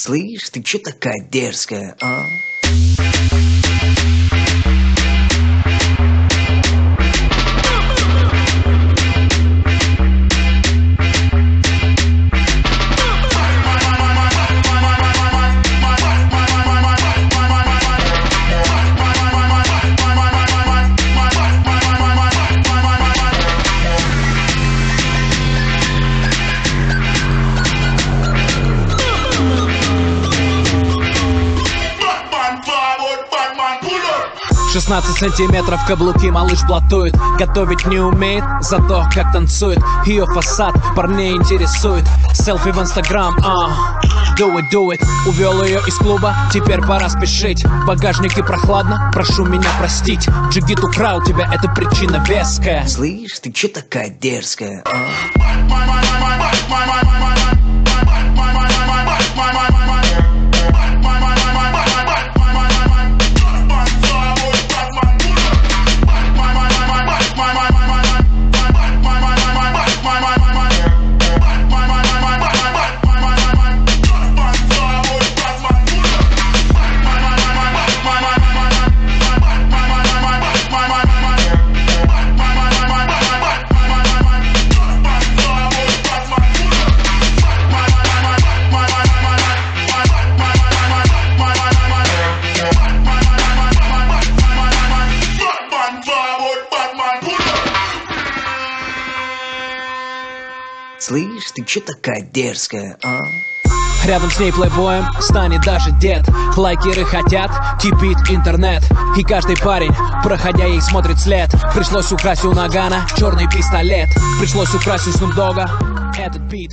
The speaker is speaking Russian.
Слышь, ты чё такая дерзкая, а? — 16 сантиметров каблуки, малыш блатует. Готовить не умеет, зато как танцует. Ее фасад парней интересует. Селфи в инстаграм, do it. Увел ее из клуба, теперь пора спешить. В багажнике прохладно, прошу меня простить. Джигит украл тебя, это причина веская. Слышь, ты чё такая дерзкая, а? Слышь, ты чё такая дерзкая, а? Рядом с ней плейбоем станет даже дед. Лайкеры хотят, кипит интернет. И каждый парень, проходя ей, смотрит след. Пришлось украсть у Нагана черный пистолет. Пришлось украсть у Снуп Дога этот бит.